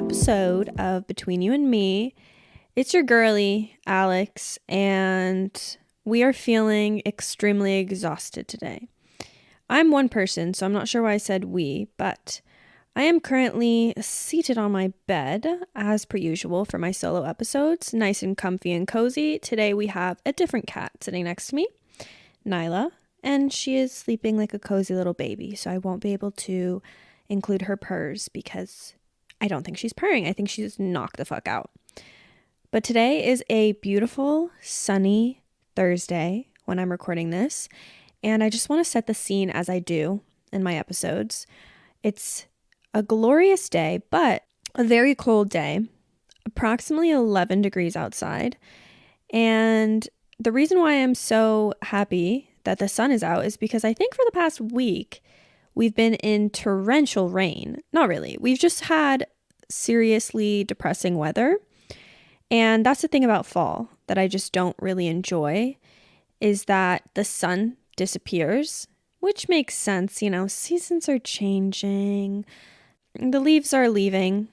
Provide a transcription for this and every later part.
episode of Between You and Me. It's your girly, Alex, and we are feeling extremely exhausted today. I'm one person, so I'm not sure why I said we, but I am currently seated on my bed, as per usual, for my solo episodes, nice and comfy and cozy. Today we have a different cat sitting next to me, Nyla, and she is sleeping like a cozy little baby, so I won't be able to include her purrs because I don't think she's purring. I think she's knocked the fuck out. But today is a beautiful, sunny Thursday when I'm recording this, and I just want to set the scene as I do in my episodes. It's a glorious day, but a very cold day, approximately 11 degrees outside. And the reason why I'm so happy that the sun is out is because I think for the past week, we've been in torrential rain. Not really. We've just had seriously depressing weather. And that's the thing about fall that I just don't really enjoy, is that the sun disappears, which makes sense. You know, seasons are changing. The leaves are leaving.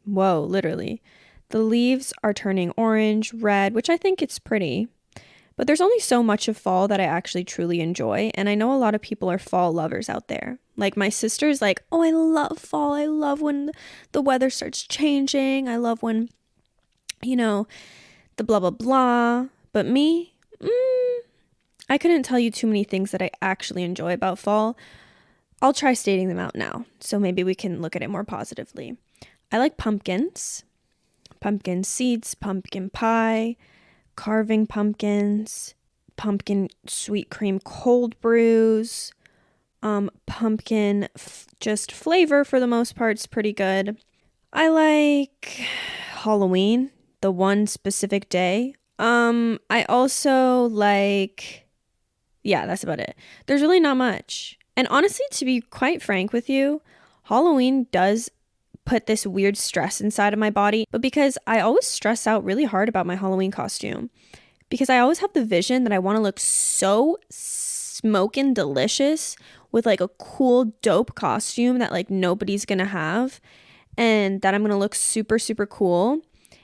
Whoa, literally. The leaves are turning orange, red, which I think it's pretty. But there's only so much of fall that I actually truly enjoy. And I know a lot of people are fall lovers out there. Like my sister's like, oh, I love fall. I love when the weather starts changing. I love when, you know, the blah, blah, blah. But me, I couldn't tell you too many things that I actually enjoy about fall. I'll try stating them out now, so maybe we can look at it more positively. I like pumpkins, pumpkin seeds, pumpkin pie, carving pumpkins, pumpkin sweet cream cold brews, pumpkin just flavor for the most part is pretty good. I like Halloween, the one specific day. I also like, yeah, that's about it. There's really not much. And honestly, to be quite frank with you, Halloween does put this weird stress inside of my body, but because I always stress out really hard about my Halloween costume, because I always have the vision that I want to look so smoking delicious with like a cool, dope costume that like nobody's gonna have, and that I'm gonna look super, super cool.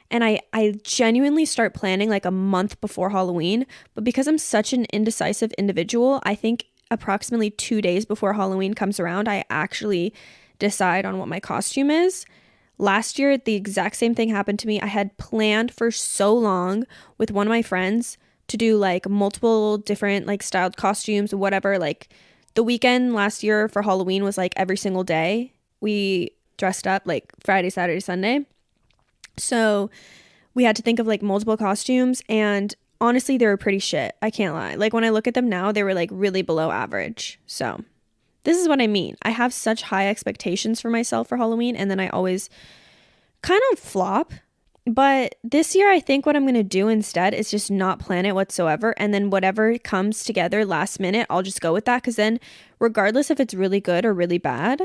And I genuinely start planning like a month before Halloween, but because I'm such an indecisive individual, I think approximately 2 days before Halloween comes around, I actually decide on what my costume is. Last year, the exact same thing happened to me. I had planned for so long with one of my friends to do like multiple different like styled costumes, whatever. Like the weekend last year for Halloween was like every single day. We dressed up like Friday, Saturday, Sunday. So we had to think of like multiple costumes, and honestly, they were pretty shit. I can't lie. Like when I look at them now, they were like really below average. So this is what I mean. I have such high expectations for myself for Halloween, and then I always kind of flop. But this year, I think what I'm going to do instead is just not plan it whatsoever. And then whatever comes together last minute, I'll just go with that. Because then regardless if it's really good or really bad,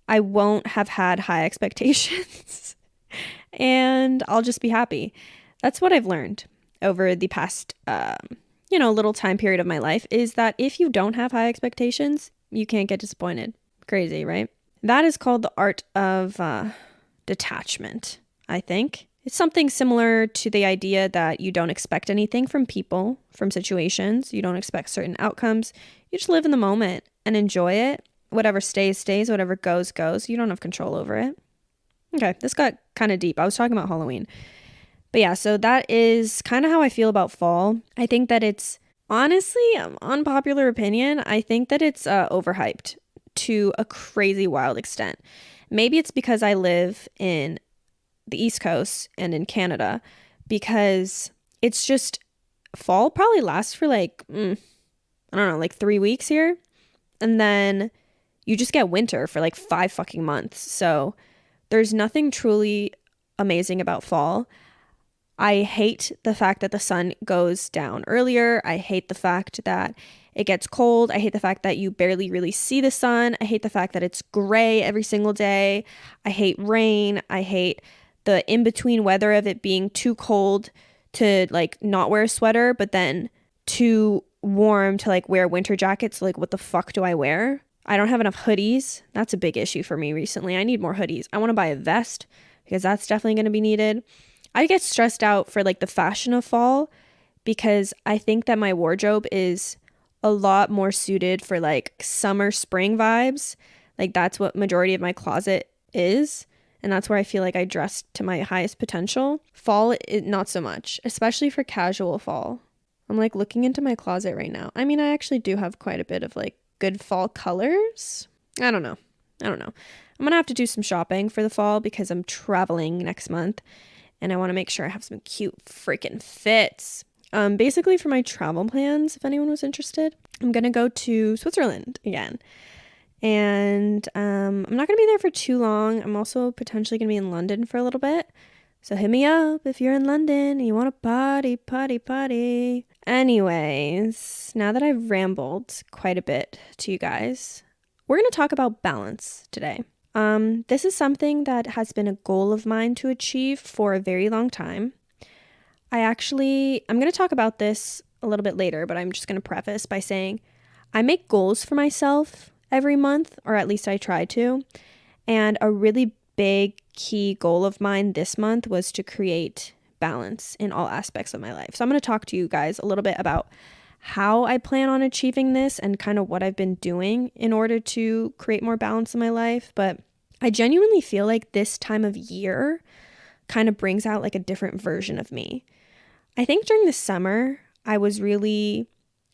I won't have had high expectations and I'll just be happy. That's what I've learned over the past, little time period of my life, is that if you don't have high expectations, you can't get disappointed. Crazy, right? That is called the art of detachment, I think. It's something similar to the idea that you don't expect anything from people, from situations. You don't expect certain outcomes. You just live in the moment and enjoy it. Whatever stays, stays. Whatever goes, goes. You don't have control over it. Okay, this got kind of deep. I was talking about Halloween. But yeah, so that is kind of how I feel about fall. I think that it's, honestly, unpopular opinion, I think that it's overhyped to a crazy wild extent. Maybe it's because I live in the East Coast and in Canada, because it's just, fall probably lasts for like, I don't know, like 3 weeks here. And then you just get winter for like 5 fucking months. So there's nothing truly amazing about fall. I hate the fact that the sun goes down earlier. I hate the fact that it gets cold. I hate the fact that you barely really see the sun. I hate the fact that it's gray every single day. I hate rain. I hate the in-between weather of it being too cold to like not wear a sweater, but then too warm to like wear winter jackets. Like, what the fuck do I wear? I don't have enough hoodies. That's a big issue for me recently. I need more hoodies. I want to buy a vest because that's definitely going to be needed. I get stressed out for like the fashion of fall because I think that my wardrobe is a lot more suited for like summer, spring vibes. Like that's what majority of my closet is. And that's where I feel like I dress to my highest potential. Fall, not so much, especially for casual fall. I'm like looking into my closet right now. I mean, I actually do have quite a bit of like good fall colors. I don't know. I'm going to have to do some shopping for the fall because I'm traveling next month and I want to make sure I have some cute freaking fits. Basically for my travel plans, if anyone was interested, I'm going to go to Switzerland again. And I'm not going to be there for too long. I'm also potentially going to be in London for a little bit. So hit me up if you're in London and you want to party. Anyways, now that I've rambled quite a bit to you guys, we're going to talk about balance today. This is something that has been a goal of mine to achieve for a very long time. I'm going to talk about this a little bit later, but I'm just going to preface by saying I make goals for myself every month, or at least I try to. And a really big key goal of mine this month was to create balance in all aspects of my life. So I'm going to talk to you guys a little bit about how I plan on achieving this and kind of what I've been doing in order to create more balance in my life. But I genuinely feel like this time of year kind of brings out like a different version of me. I think during the summer, I was really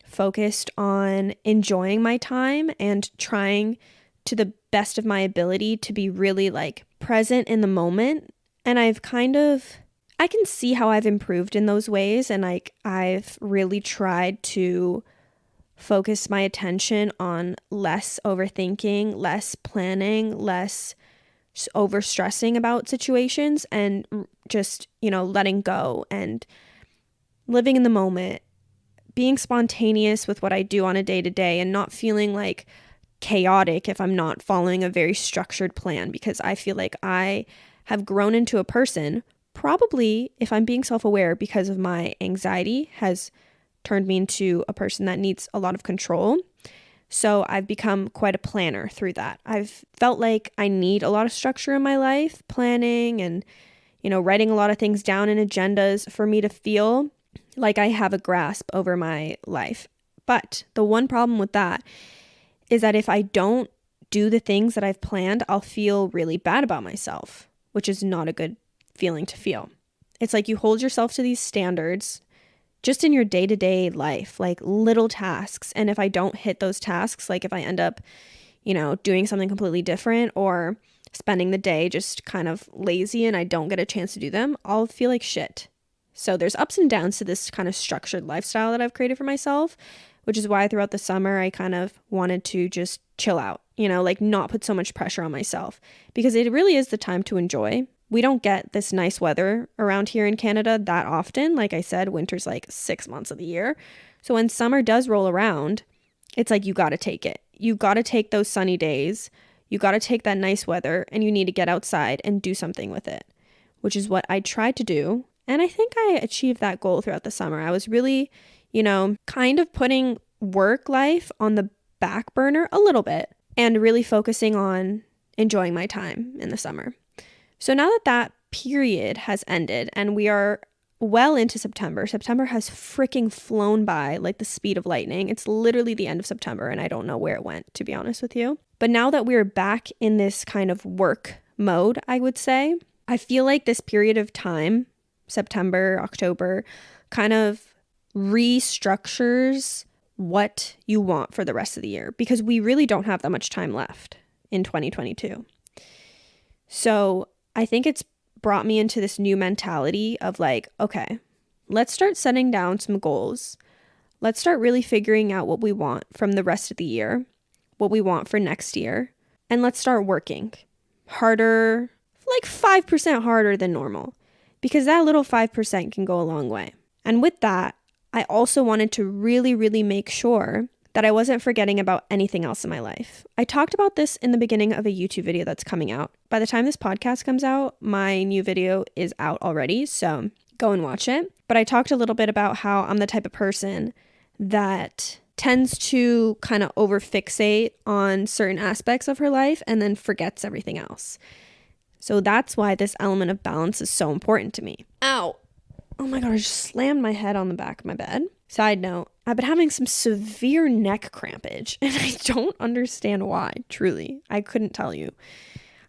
focused on enjoying my time and trying to the best of my ability to be really like present in the moment. And I can see how I've improved in those ways. And like I've really tried to focus my attention on less overthinking, less planning, less overstressing about situations, and just, letting go and living in the moment, being spontaneous with what I do on a day-to-day and not feeling like chaotic if I'm not following a very structured plan, because I feel like I have grown into a person, probably if I'm being self-aware because of my anxiety has turned me into a person that needs a lot of control. So I've become quite a planner through that. I've felt like I need a lot of structure in my life, planning and, writing a lot of things down in agendas for me to feel like I have a grasp over my life. But the one problem with that is that if I don't do the things that I've planned, I'll feel really bad about myself, which is not a good feeling to feel. It's like you hold yourself to these standards just in your day-to-day life, like little tasks. And if I don't hit those tasks, like if I end up, doing something completely different or spending the day just kind of lazy and I don't get a chance to do them, I'll feel like shit. So there's ups and downs to this kind of structured lifestyle that I've created for myself, which is why throughout the summer, I kind of wanted to just chill out, like not put so much pressure on myself, because it really is the time to enjoy. We don't get this nice weather around here in Canada that often. Like I said, winter's like 6 months of the year. So when summer does roll around, it's like you got to take it. You got to take those sunny days. You got to take that nice weather and you need to get outside and do something with it, which is what I tried to do. And I think I achieved that goal throughout the summer. I was really, kind of putting work life on the back burner a little bit and really focusing on enjoying my time in the summer. So now that period has ended and we are well into September has freaking flown by like the speed of lightning. It's literally the end of September and I don't know where it went, to be honest with you. But now that we're back in this kind of work mode, I would say, I feel like this period of time, September, October, kind of restructures what you want for the rest of the year, because we really don't have that much time left in 2022. So I think it's brought me into this new mentality of like, okay, let's start setting down some goals. Let's start really figuring out what we want from the rest of the year, what we want for next year, and let's start working harder, like 5% harder than normal, because that little 5% can go a long way. And with that, I also wanted to really, really make sure that I wasn't forgetting about anything else in my life. I talked about this in the beginning of a YouTube video that's coming out. By the time this podcast comes out, my new video is out already, so go and watch it. But I talked a little bit about how I'm the type of person that tends to kind of overfixate on certain aspects of her life and then forgets everything else. So that's why this element of balance is so important to me. Ow. Oh my God, I just slammed my head on the back of my bed. Side note, I've been having some severe neck crampage and I don't understand why, truly. I couldn't tell you.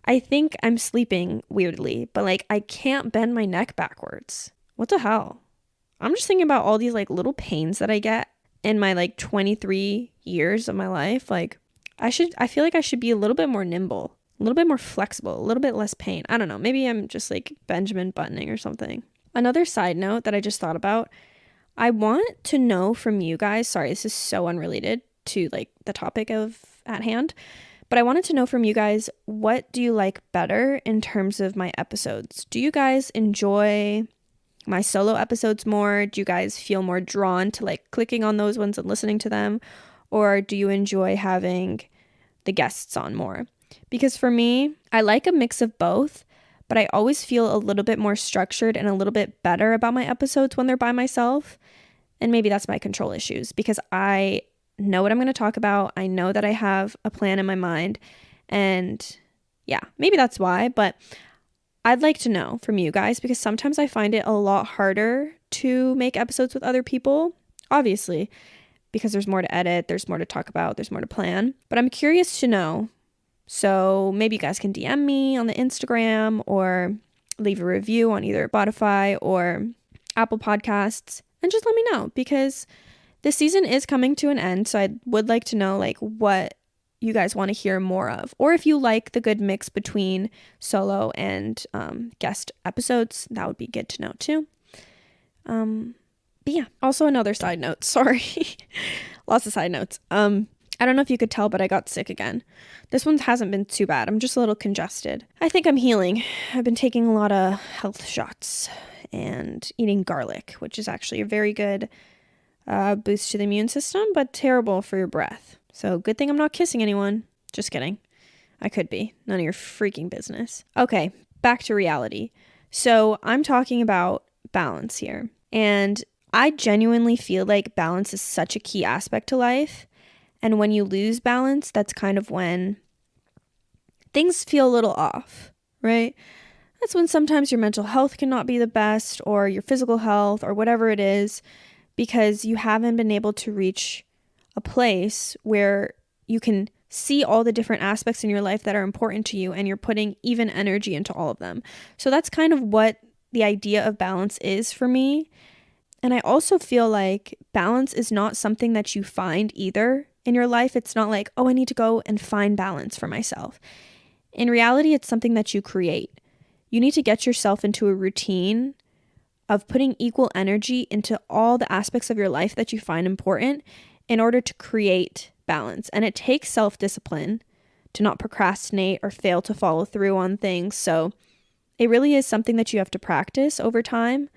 I think I'm sleeping weirdly, but like I can't bend my neck backwards. What the hell? I'm just thinking about all these like little pains that I get in my like 23 years of my life. Like I feel like I should be a little bit more nimble, a little bit more flexible, a little bit less pain. I don't know. Maybe I'm just like Benjamin Buttoning or something. Another side note that I just thought about, I want to know from you guys, sorry, this is so unrelated to like the topic at hand, but I wanted to know from you guys, what do you like better in terms of my episodes? Do you guys enjoy my solo episodes more? Do you guys feel more drawn to like clicking on those ones and listening to them? Or do you enjoy having the guests on more? Because for me, I like a mix of both, but I always feel a little bit more structured and a little bit better about my episodes when they're by myself. And maybe that's my control issues because I know what I'm going to talk about. I know that I have a plan in my mind. And yeah, maybe that's why. But I'd like to know from you guys because sometimes I find it a lot harder to make episodes with other people, obviously, because there's more to edit, there's more to talk about, there's more to plan. But I'm curious to know. So maybe you guys can DM me on the Instagram or leave a review on either Spotify or Apple Podcasts and just let me know because this season is coming to an end. So I would like to know like what you guys want to hear more of, or if you like the good mix between solo and guest episodes, that would be good to know too. But yeah, also another side note, sorry, lots of side notes. I don't know if you could tell, but I got sick again. This one hasn't been too bad. I'm just a little congested. I think I'm healing. I've been taking a lot of health shots and eating garlic, which is actually a very good boost to the immune system, but terrible for your breath. So good thing I'm not kissing anyone. Just kidding. I could be. None of your freaking business. Okay, back to reality. So I'm talking about balance here. And I genuinely feel like balance is such a key aspect to life. And when you lose balance, that's kind of when things feel a little off, right? That's when sometimes your mental health cannot be the best or your physical health or whatever it is because you haven't been able to reach a place where you can see all the different aspects in your life that are important to you and you're putting even energy into all of them. So that's kind of what the idea of balance is for me. And I also feel like balance is not something that you find either in your life. It's not like, oh, I need to go and find balance for myself. In reality, it's something that you create. You need to get yourself into a routine of putting equal energy into all the aspects of your life that you find important in order to create balance. And it takes self-discipline to not procrastinate or fail to follow through on things. So it really is something that you have to practice over time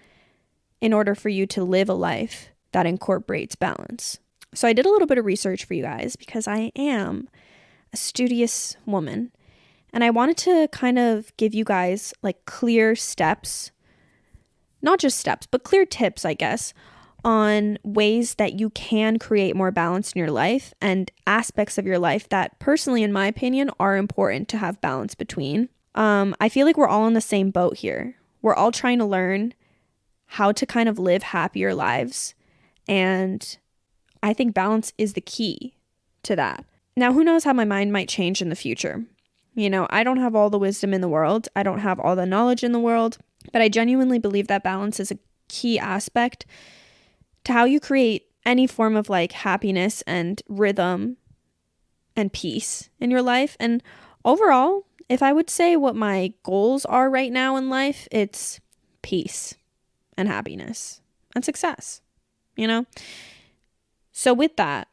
in order for you to live a life that incorporates balance. So I did a little bit of research for you guys because I am a studious woman and I wanted to kind of give you guys like clear steps, not just steps, but clear tips, I guess, on ways that you can create more balance in your life and aspects of your life that personally, in my opinion, are important to have balance between. I feel like we're all in the same boat here. We're all trying to learn how to kind of live happier lives. And I think balance is the key to that. Now, who knows how my mind might change in the future? You know, I don't have all the wisdom in the world. I don't have all the knowledge in the world, but I genuinely believe that balance is a key aspect to how you create any form of like happiness and rhythm and peace in your life. And overall, if I would say what my goals are right now in life, it's peace and happiness and success, you know? So with that,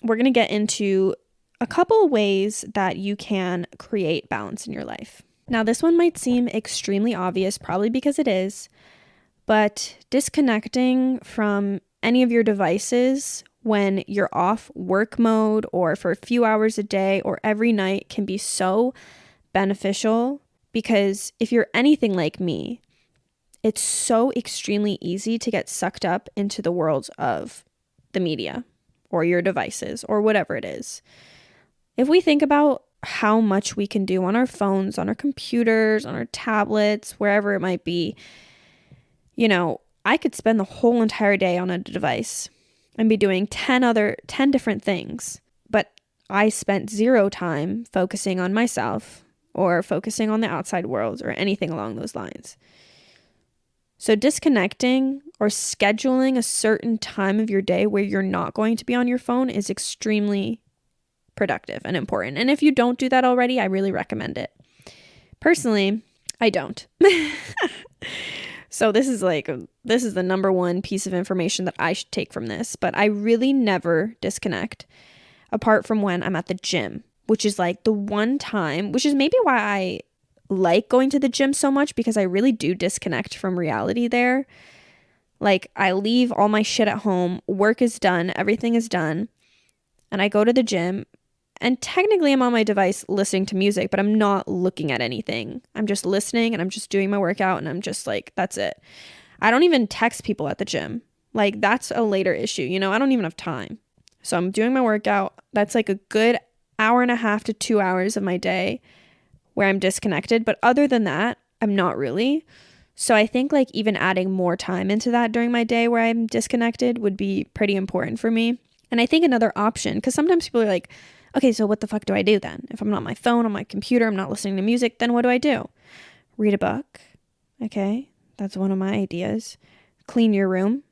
we're going to get into a couple ways that you can create balance in your life. Now, this one might seem extremely obvious, probably because it is, but disconnecting from any of your devices when you're off work mode or for a few hours a day or every night can be so beneficial because if you're anything like me, it's so extremely easy to get sucked up into the world of the media or your devices or whatever it is. If we think about how much we can do on our phones, on our computers, on our tablets, wherever it might be. You know, I could spend the whole entire day on a device and be doing 10 different things, but I spent zero time focusing on myself or focusing on the outside world or anything along those lines. So disconnecting or scheduling a certain time of your day where you're not going to be on your phone is extremely productive and important. And if you don't do that already, I really recommend it. Personally, I don't. So this is the number one piece of information that I should take from this, but I really never disconnect apart from when I'm at the gym, which is like the one time, which is maybe why I like going to the gym so much, because I really do disconnect from reality there. Like, I leave all my shit at home, work is done, everything is done, and I go to the gym, and technically I'm on my device listening to music, but I'm not looking at anything. I'm just listening and I'm just doing my workout, and I'm just like, that's it. I don't even text people at the gym. Like, that's a later issue, you know, I don't even have time. So I'm doing my workout. That's like a good hour and a half to 2 hours of my day where I'm disconnected. But other than that, I'm not really. So I think like even adding more time into that during my day where I'm disconnected would be pretty important for me. And I think another option, because sometimes people are like, okay, so what the fuck do I do then? If I'm not on my phone, on my computer, I'm not listening to music, then what do I do? Read a book. Okay, that's one of my ideas. Clean your room.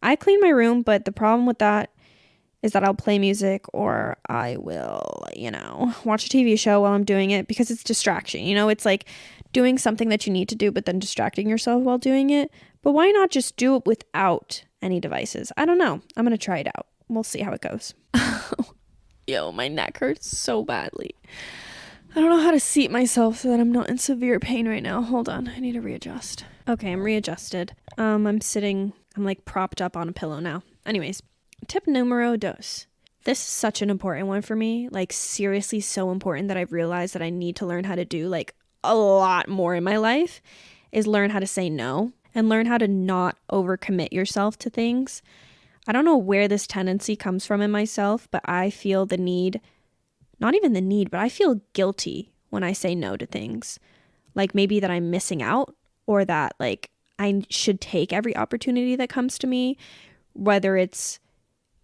I clean my room, but the problem with that is that I'll play music, or I will, you know, watch a TV show while I'm doing it, because it's distraction. You know, it's like doing something that you need to do, but then distracting yourself while doing it. But why not just do it without any devices? I don't know. I'm going to try it out. We'll see how it goes. Yo, my neck hurts so badly. I don't know how to seat myself so that I'm not in severe pain right now. Hold on. I need to readjust. Okay, I'm readjusted. I'm like propped up on a pillow now. Anyways, tip numero dos. This is such an important one for me. Like, seriously so important that I've realized that I need to learn how to do like a lot more in my life, is learn how to say no and learn how to not overcommit yourself to things. I don't know where this tendency comes from in myself, but I feel the need, not even the need, but I feel guilty when I say no to things. Like maybe that I'm missing out, or that like I should take every opportunity that comes to me, whether it's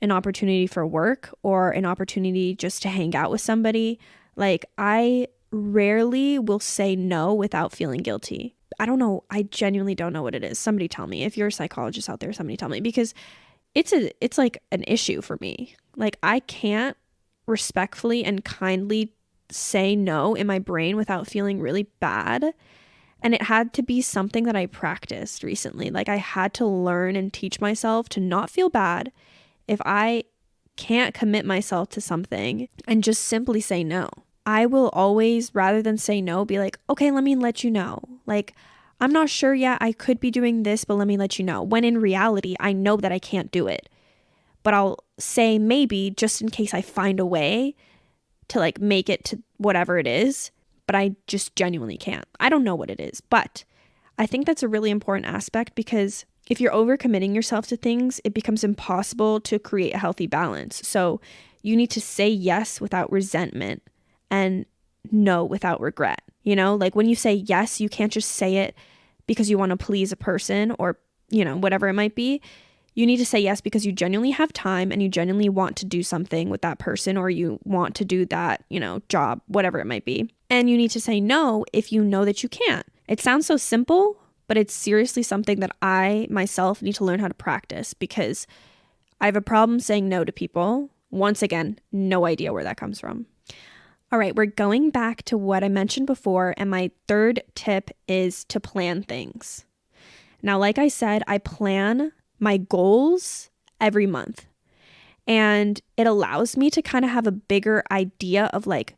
an opportunity for work or an opportunity just to hang out with somebody. Like, I rarely will say no without feeling guilty. I don't know. I genuinely don't know what it is. Somebody tell me. If you're a psychologist out there, somebody tell me, because it's like an issue for me. Like, I can't respectfully and kindly say no in my brain without feeling really bad. And it had to be something that I practiced recently. Like, I had to learn and teach myself to not feel bad if I can't commit myself to something, and just simply say no. I will always, rather than say no, be like, okay, let me let you know. Like, I'm not sure yet. I could be doing this, but let me let you know. When in reality, I know that I can't do it. But I'll say maybe just in case I find a way to like make it to whatever it is. But I just genuinely can't. I don't know what it is. But I think that's a really important aspect, because if you're overcommitting yourself to things, it becomes impossible to create a healthy balance. So you need to say yes without resentment and no without regret. You know, like when you say yes, you can't just say it because you want to please a person or, you know, whatever it might be. You need to say yes because you genuinely have time and you genuinely want to do something with that person, or you want to do that, you know, job, whatever it might be. And you need to say no if you know that you can't. It sounds so simple, but it's seriously something that I myself need to learn how to practice, because I have a problem saying no to people. Once again, no idea where that comes from. All right, we're going back to what I mentioned before, and my third tip is to plan things. Now, like I said, I plan my goals every month, and it allows me to kind of have a bigger idea of like,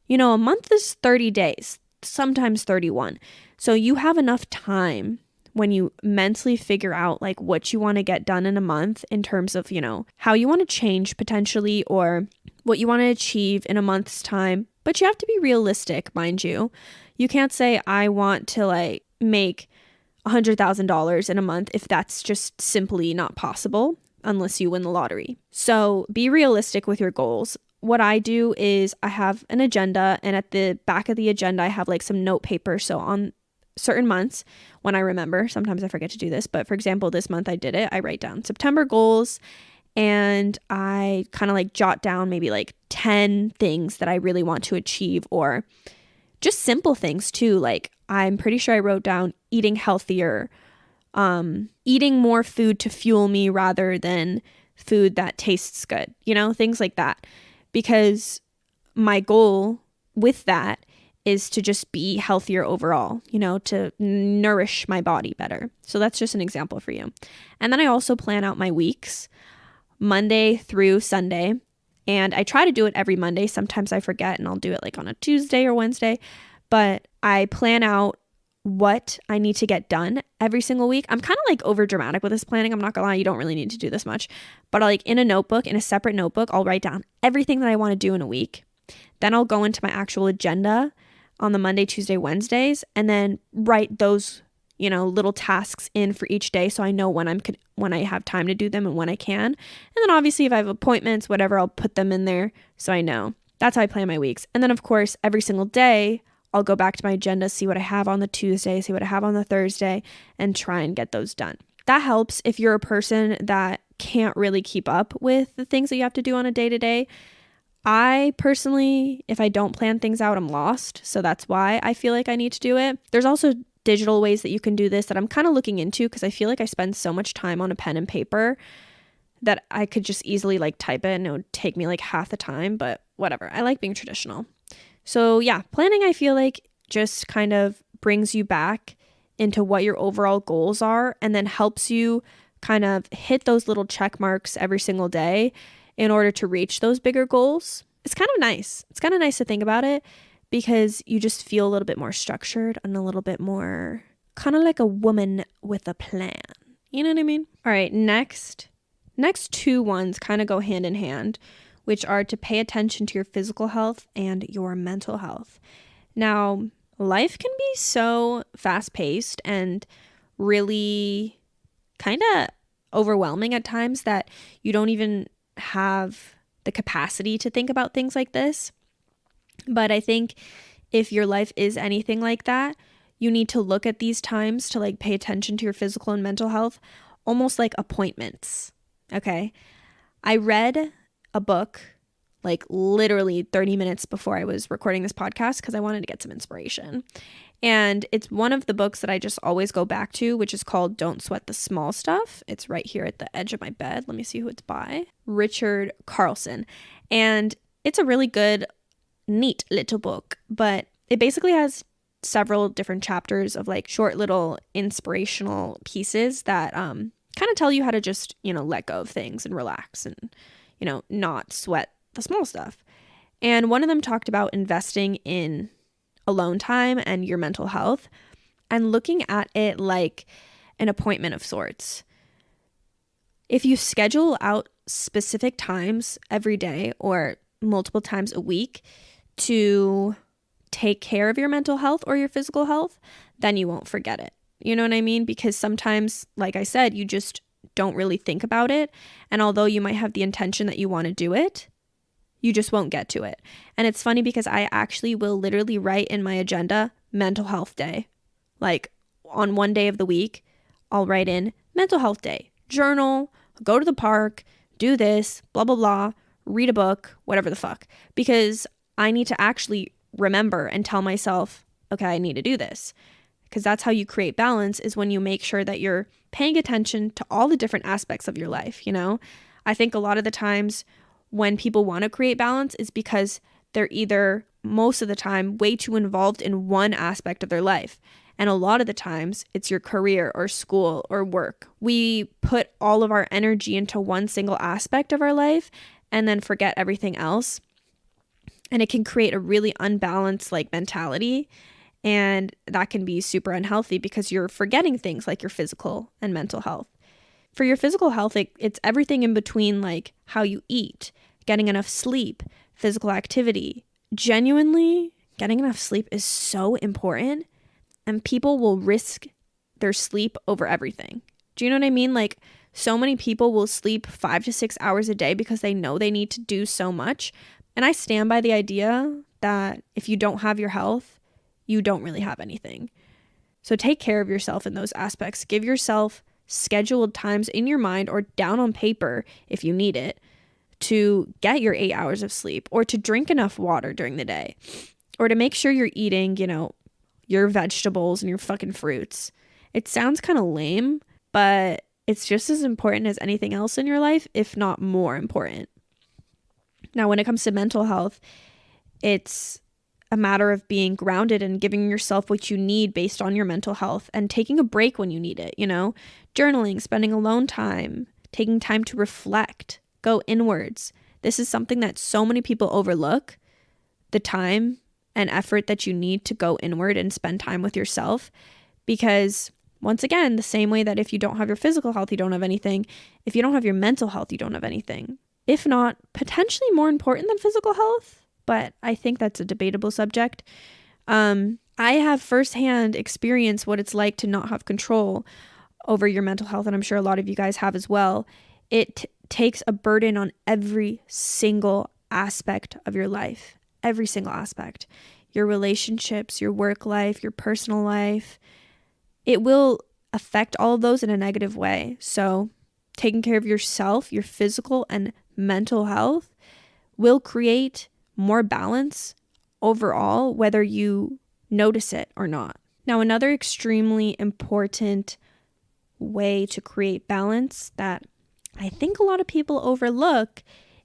you know, a month is 30 days, sometimes 31. So you have enough time when you mentally figure out like what you want to get done in a month in terms of, you know, how you want to change potentially, or what you want to achieve in a month's time. But you have to be realistic, mind you. You can't say I want to like make $100,000 in a month if that's just simply not possible unless you win the lottery. So be realistic with your goals. what I do is I have an agenda, and at the back of the agenda, I have like some note paper. So on certain months, when I remember, sometimes I forget to do this, but for example, this month I did it. I write down September goals, and I kind of like jot down maybe like 10 things that I really want to achieve, or just simple things too. Like I'm pretty sure I wrote down eating healthier, eating more food to fuel me rather than food that tastes good, things like that. Because my goal with that is to just be healthier overall, to nourish my body better. So that's just an example for you. And then I also plan out my weeks, Monday through Sunday. And I try to do it every Monday. Sometimes I forget and I'll do it like on a Tuesday or Wednesday. But I plan out what I need to get done every single week. I'm kind of like over dramatic with this planning. I'm not gonna lie, you don't really need to do this much. But like in a separate notebook, I'll write down everything that I want to do in a week. Then I'll go into my actual agenda on the Monday, Tuesday, Wednesdays, and then write those, little tasks in for each day, so I know when I have time to do them and when I can. And then obviously if I have appointments, whatever, I'll put them in there so I know. That's how I plan my weeks. And then of course, every single day, I'll go back to my agenda, see what I have on the Tuesday, see what I have on the Thursday, and try and get those done. That helps if you're a person that can't really keep up with the things that you have to do on a day-to-day. I personally, if I don't plan things out, I'm lost. So that's why I feel like I need to do it. There's also digital ways that you can do this that I'm kind of looking into, because I feel like I spend so much time on a pen and paper that I could just easily like type it and it would take me like half the time, but whatever. I like being traditional. So yeah, planning, I feel like just kind of brings you back into what your overall goals are, and then helps you kind of hit those little check marks every single day in order to reach those bigger goals. It's kind of nice. It's kind of nice to think about it, because you just feel a little bit more structured and a little bit more kind of like a woman with a plan. You know what I mean? All right, next two ones kind of go hand in hand, which are to pay attention to your physical health and your mental health. Now, life can be so fast-paced and really kind of overwhelming at times that you don't even have the capacity to think about things like this. But I think if your life is anything like that, you need to look at these times to like pay attention to your physical and mental health, almost like appointments. Okay. I read a book like literally 30 minutes before I was recording this podcast because I wanted to get some inspiration. And it's one of the books that I just always go back to, which is called Don't Sweat the Small Stuff. It's right here at the edge of my bed. Let me see who it's by. Richard Carlson. And it's a really good, neat little book, but it basically has several different chapters of like short little inspirational pieces that kind of tell you how to just, let go of things and relax and, not sweat the small stuff. And one of them talked about investing in alone time and your mental health and looking at it like an appointment of sorts. If you schedule out specific times every day or multiple times a week to take care of your mental health or your physical health, then you won't forget it. You know what I mean? Because sometimes, like I said, you just don't really think about it. And although you might have the intention that you want to do it, you just won't get to it. And it's funny because I actually will literally write in my agenda mental health day. Like on one day of the week, I'll write in mental health day, journal, go to the park, do this, blah, blah, blah, read a book, whatever the fuck. Because I need to actually remember and tell myself, okay, I need to do this. Because that's how you create balance, is when you make sure that you're paying attention to all the different aspects of your life, I think a lot of the times when people want to create balance is because they're either, most of the time, way too involved in one aspect of their life. And a lot of the times it's your career or school or work. We put all of our energy into one single aspect of our life and then forget everything else. And it can create a really unbalanced mentality. And that can be super unhealthy because you're forgetting things like your physical and mental health. For your physical health, it's everything in between, like how you eat, getting enough sleep, physical activity. Genuinely, getting enough sleep is so important, and people will risk their sleep over everything. Do you know what I mean? Like, so many people will sleep 5 to 6 hours a day because they know they need to do so much, And I stand by the idea that if you don't have your health, you don't really have anything. So take care of yourself in those aspects. Give yourself scheduled times in your mind or down on paper if you need it to get your 8 hours of sleep, or to drink enough water during the day, or to make sure you're eating, your vegetables and your fucking fruits. It sounds kind of lame, but it's just as important as anything else in your life, if not more important. Now, when it comes to mental health, it's a matter of being grounded and giving yourself what you need based on your mental health, and taking a break when you need it, journaling, spending alone time, taking time to reflect, go inwards. This is something that so many people overlook, the time and effort that you need to go inward and spend time with yourself. Because once again, the same way that if you don't have your physical health, you don't have anything. If you don't have your mental health, you don't have anything. If not, potentially more important than physical health. But I think that's a debatable subject. I have firsthand experience what it's like to not have control over your mental health, and I'm sure a lot of you guys have as well. It takes a burden on every single aspect of your life. Every single aspect. Your relationships, your work life, your personal life. It will affect all of those in a negative way. So taking care of yourself, your physical and mental health, will create more balance overall, whether you notice it or not. Now, another extremely important way to create balance that I think a lot of people overlook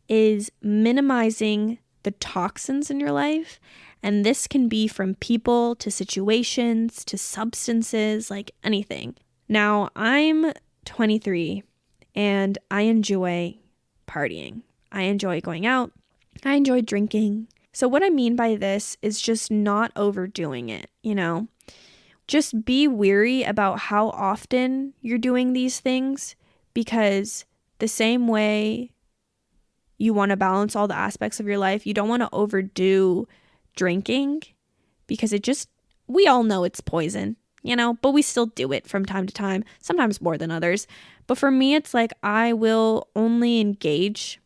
is minimizing the toxins in your life. And this can be from people to situations to substances, like anything. Now, I'm 23 and I enjoy partying. I enjoy going out. I enjoy drinking. So what I mean by this is just not overdoing it, Just be wary about how often you're doing these things, because the same way you want to balance all the aspects of your life, you don't want to overdo drinking, because we all know it's poison, but we still do it from time to time, sometimes more than others. But for me, it's like I will only engage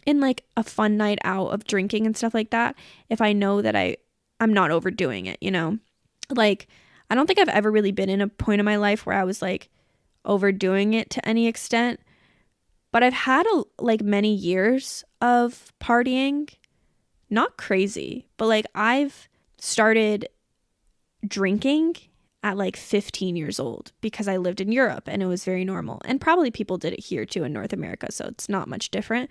in like a fun night out of drinking and stuff like that if I know that I'm not overdoing it, Like, I don't think I've ever really been in a point in my life where I was like overdoing it to any extent. But I've had many years of partying, not crazy, but like I've started drinking at like 15 years old because I lived in Europe and it was very normal. And probably people did it here too in North America, so it's not much different.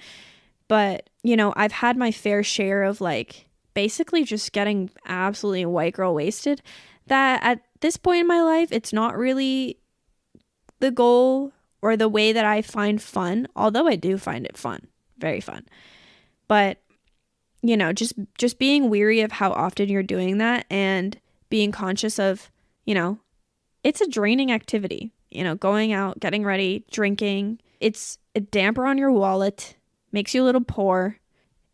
But, I've had my fair share of like basically just getting absolutely white girl wasted, that at this point in my life, it's not really the goal or the way that I find fun, although I do find it fun, very fun. But, just being weary of how often you're doing that and being conscious of, it's a draining activity, going out, getting ready, drinking. It's a damper on your wallet, makes you a little poor.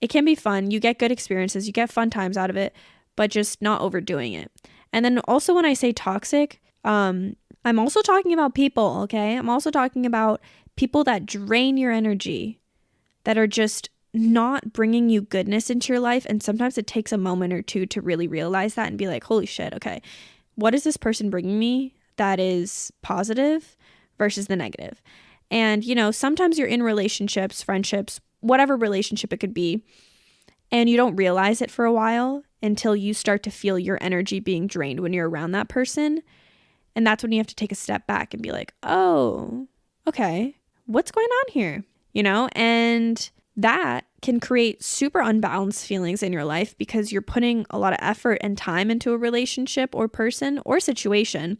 It can be fun. You get good experiences. You get fun times out of it, but just not overdoing it. And then also when I say toxic, I'm also talking about people, okay? I'm also talking about people that drain your energy, that are just not bringing you goodness into your life. And sometimes it takes a moment or two to really realize that and be like, holy shit, okay, what is this person bringing me that is positive versus the negative? And, sometimes you're in relationships, friendships, whatever relationship it could be, and you don't realize it for a while until you start to feel your energy being drained when you're around that person. And that's when you have to take a step back and be like, oh, okay, what's going on here? And that can create super unbalanced feelings in your life because you're putting a lot of effort and time into a relationship or person or situation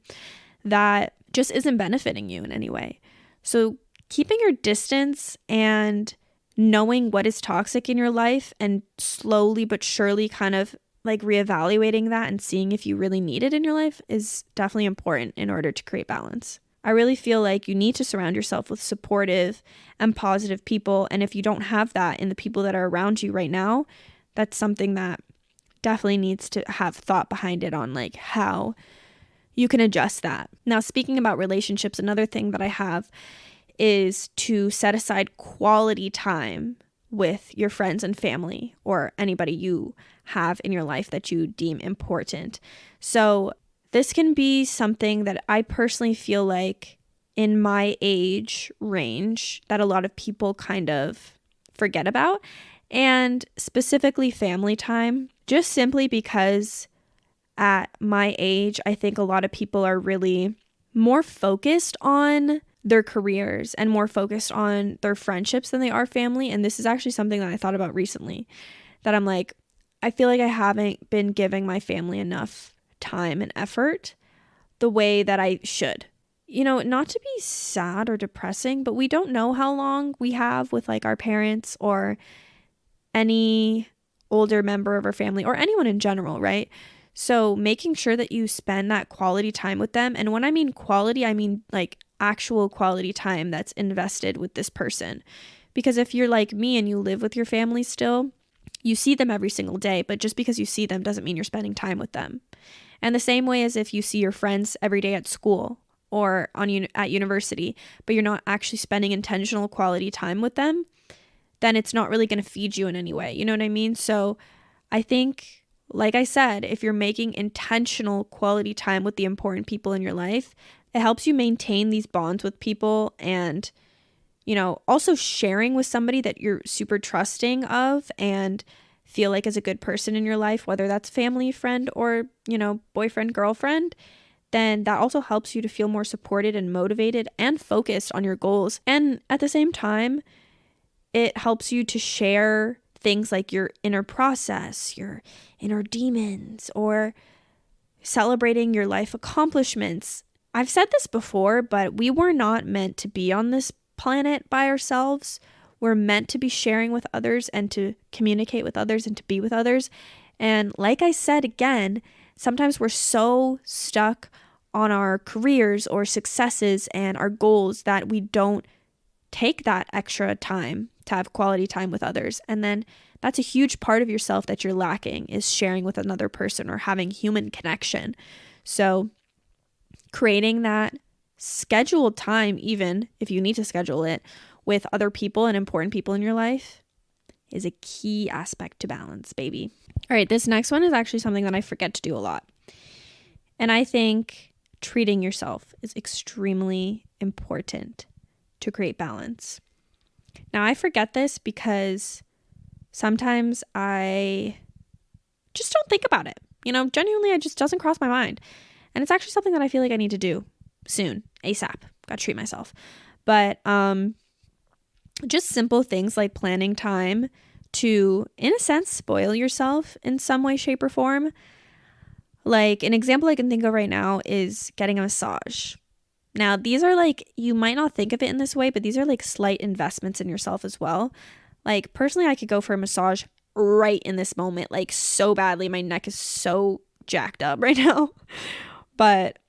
that just isn't benefiting you in any way. So keeping your distance and knowing what is toxic in your life and slowly but surely kind of like reevaluating that and seeing if you really need it in your life is definitely important in order to create balance. I really feel like you need to surround yourself with supportive and positive people. And if you don't have that in the people that are around you right now, that's something that definitely needs to have thought behind it on like how you can adjust that. Now, speaking about relationships, another thing that I have is to set aside quality time with your friends and family or anybody you have in your life that you deem important. So this can be something that I personally feel like in my age range that a lot of people kind of forget about, and specifically family time, just simply because at my age, I think a lot of people are really more focused on their careers and more focused on their friendships than they are family. And this is actually something that I thought about recently, that I'm like, I feel like I haven't been giving my family enough time and effort the way that I should. You know, not to be sad or depressing, but we don't know how long we have with like our parents or any older member of our family or anyone in general, right? So making sure that you spend that quality time with them. And when I mean quality, I mean like actual quality time that's invested with this person. Because if you're like me and you live with your family still, you see them every single day, but just because you see them doesn't mean you're spending time with them. And the same way as if you see your friends every day at school or at university, but you're not actually spending intentional quality time with them, then it's not really going to feed you in any way. You know what I mean? So I think, like I said, if you're making intentional quality time with the important people in your life, it helps you maintain these bonds with people, and, you know, also sharing with somebody that you're super trusting of and feel like is a good person in your life, whether that's family, friend, or, you know, boyfriend, girlfriend, then that also helps you to feel more supported and motivated and focused on your goals. And at the same time, it helps you to share things like your inner process, your inner demons, or celebrating your life accomplishments. I've said this before, but we were not meant to be on this planet by ourselves. We're meant to be sharing with others and to communicate with others and to be with others. And like I said again, sometimes we're so stuck on our careers or successes and our goals that we don't take that extra time to have quality time with others. And then that's a huge part of yourself that you're lacking, is sharing with another person or having human connection. So creating that scheduled time, even if you need to schedule it, with other people and important people in your life is a key aspect to balance, baby. All right, this next one is actually something that I forget to do a lot. And I think treating yourself is extremely important to create balance. Now, I forget this because sometimes I just don't think about it. You know, genuinely, it just doesn't cross my mind. And it's actually something that I feel like I need to do soon, ASAP. Got to treat myself. But just simple things like planning time to, in a sense, spoil yourself in some way, shape, or form. Like an example I can think of right now is getting a massage. Now, these are like, you might not think of it in this way, but these are like slight investments in yourself as well. Like personally, I could go for a massage right in this moment, like so badly. My neck is so jacked up right now. But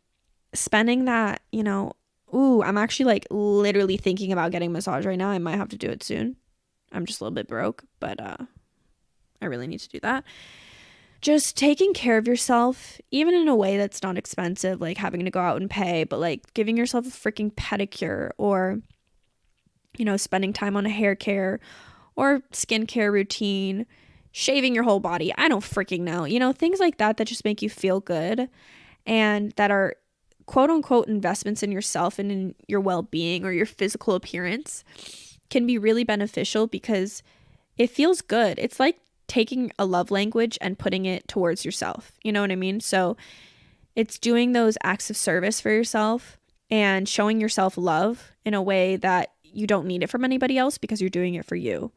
spending that, you know, I'm actually like literally thinking about getting a massage right now. I might have to do it soon. I'm just a little bit broke, but I really need to do that. Just taking care of yourself, even in a way that's not expensive, like having to go out and pay, but like giving yourself a freaking pedicure, or, you know, spending time on a hair care or skincare routine, shaving your whole body. I don't freaking know. You know, things like that that just make you feel good and that are quote unquote investments in yourself and in your well-being or your physical appearance can be really beneficial because it feels good. It's like taking a love language and putting it towards yourself. You know what I mean? So it's doing those acts of service for yourself and showing yourself love in a way that you don't need it from anybody else because you're doing it for you.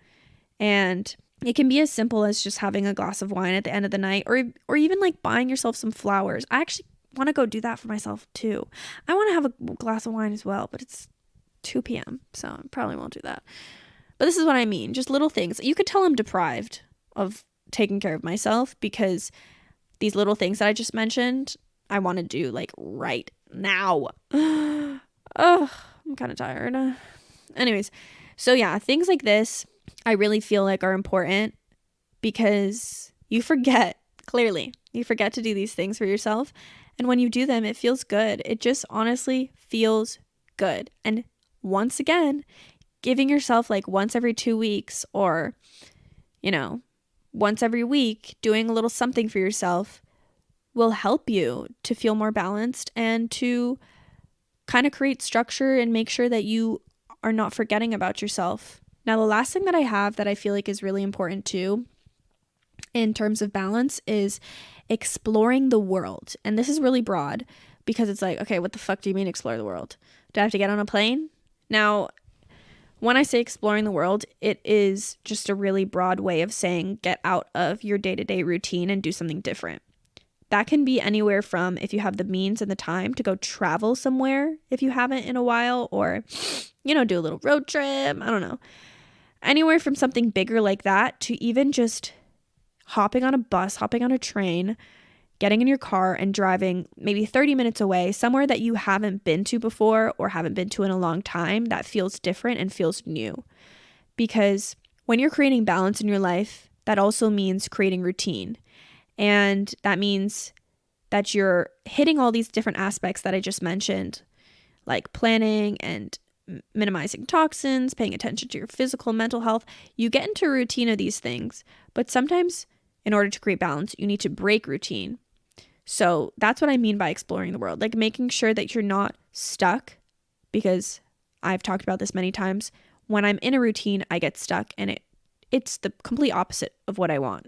And it can be as simple as just having a glass of wine at the end of the night, or even like buying yourself some flowers. I actually want to go do that for myself too. I want to have a glass of wine as well, but it's 2 p.m. so I probably won't do that. But this is what I mean. Just little things. You could tell I'm deprived of taking care of myself because these little things that I just mentioned, I want to do like right now. Ugh, I'm kind of tired. Anyways, so yeah, things like this I really feel like are important because you forget, clearly, you forget to do these things for yourself. And when you do them, it feels good. It just honestly feels good. And once again, giving yourself like once every 2 weeks or, once every week, doing a little something for yourself will help you to feel more balanced and to kind of create structure and make sure that you are not forgetting about yourself. Now, the last thing that I have that I feel like is really important too, in terms of balance, is exploring the world. And this is really broad because it's like, okay, what the fuck do you mean explore the world? Do I have to get on a plane? Now, when I say exploring the world, it is just a really broad way of saying get out of your day-to-day routine and do something different. That can be anywhere from if you have the means and the time to go travel somewhere if you haven't in a while, or, do a little road trip. I don't know. Anywhere from something bigger like that to even just hopping on a bus, hopping on a train, getting in your car and driving maybe 30 minutes away, somewhere that you haven't been to before or haven't been to in a long time, that feels different and feels new. Because when you're creating balance in your life, that also means creating routine. And that means that you're hitting all these different aspects that I just mentioned, like planning and minimizing toxins, paying attention to your physical and mental health. You get into a routine of these things, but sometimes in order to create balance, you need to break routine. So that's what I mean by exploring the world, like making sure that you're not stuck, because I've talked about this many times. When I'm in a routine, I get stuck and it's the complete opposite of what I want,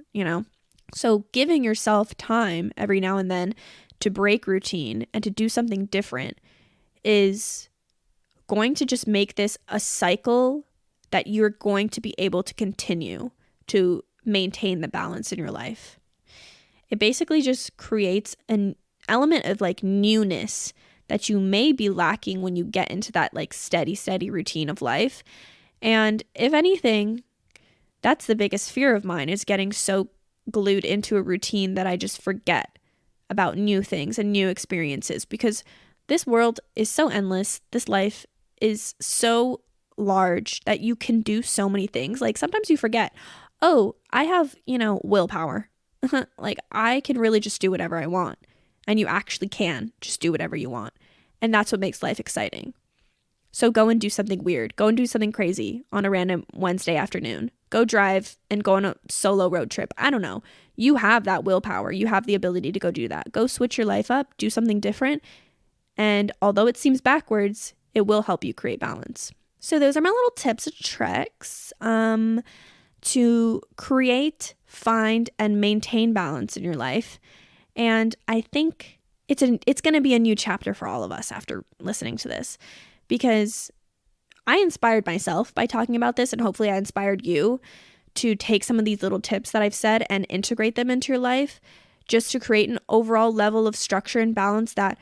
So giving yourself time every now and then to break routine and to do something different is going to just make this a cycle that you're going to be able to continue to maintain the balance in your life. It basically just creates an element of like newness that you may be lacking when you get into that like steady routine of life. And if anything, that's the biggest fear of mine, is getting so glued into a routine that I just forget about new things and new experiences, because this world is so endless. This life is so large that you can do so many things. Like sometimes you forget, oh, I have, willpower. Like I can really just do whatever I want. And you actually can just do whatever you want. And that's what makes life exciting. So go and do something weird. Go and do something crazy on a random Wednesday afternoon. Go drive and go on a solo road trip. I don't know. You have that willpower. You have the ability to go do that. Go switch your life up. Do something different. And although it seems backwards, it will help you create balance. So those are my little tips and tricks to create, find, and maintain balance in your life. And I think it's going to be a new chapter for all of us after listening to this, because I inspired myself by talking about this, and hopefully I inspired you to take some of these little tips that I've said and integrate them into your life, just to create an overall level of structure and balance that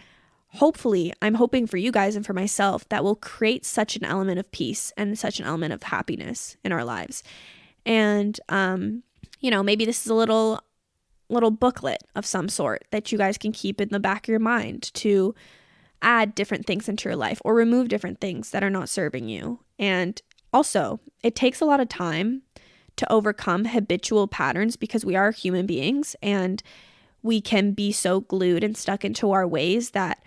hopefully, I'm hoping for you guys and for myself, that will create such an element of peace and such an element of happiness in our lives. And, maybe this is a little booklet of some sort that you guys can keep in the back of your mind to add different things into your life or remove different things that are not serving you. And also, it takes a lot of time to overcome habitual patterns, because we are human beings and we can be so glued and stuck into our ways that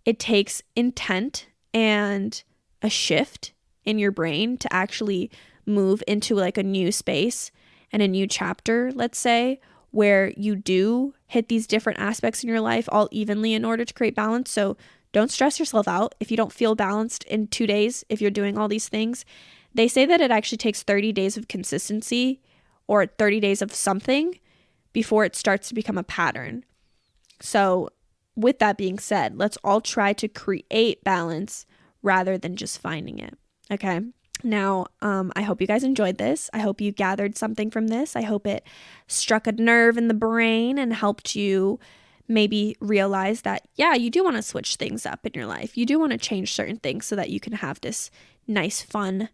it takes intent and a shift in your brain to actually move into like a new space and a new chapter, let's say, where you do hit these different aspects in your life all evenly in order to create balance. So don't stress yourself out if you don't feel balanced in 2 days if you're doing all these things. They say that it actually takes 30 days of consistency or 30 days of something before it starts to become a pattern. So with that being said, let's all try to create balance rather than just finding it. Okay. Now, I hope you guys enjoyed this. I hope you gathered something from this. I hope it struck a nerve in the brain and helped you maybe realize that, yeah, you do want to switch things up in your life. You do want to change certain things so that you can have this nice, fun,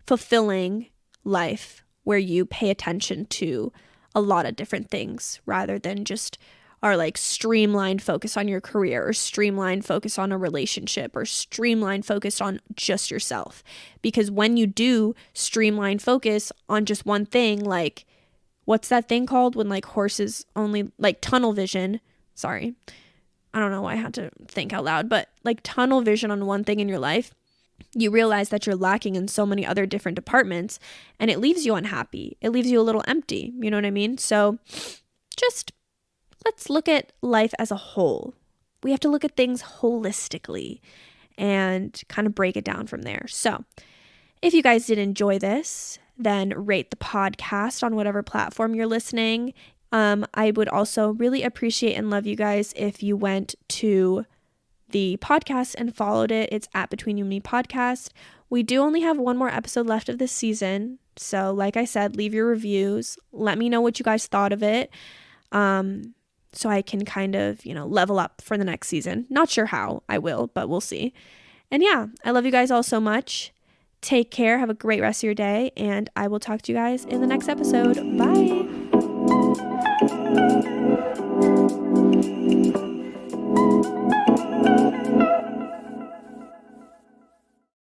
fulfilling life where you pay attention to a lot of different things rather than just are like streamlined focus on your career or streamlined focus on a relationship or streamlined focus on just yourself. Because when you do streamline focus on just one thing, like what's that thing called when like horses only, like tunnel vision, sorry, I don't know why I had to think out loud, but like tunnel vision on one thing in your life, you realize that you're lacking in so many other different departments, and it leaves you unhappy. It leaves you a little empty. You know what I mean? So just let's look at life as a whole. We have to look at things holistically and kind of break it down from there. So if you guys did enjoy this, then rate the podcast on whatever platform you're listening. I would also really appreciate and love you guys if you went to the podcast and followed it. It's at Between You and Me Podcast. We do only have one more episode left of this season. So like I said, leave your reviews. Let me know what you guys thought of it. So I can kind of, level up for the next season. Not sure how I will, but we'll see. And yeah, I love you guys all so much. Take care. Have a great rest of your day. And I will talk to you guys in the next episode. Bye.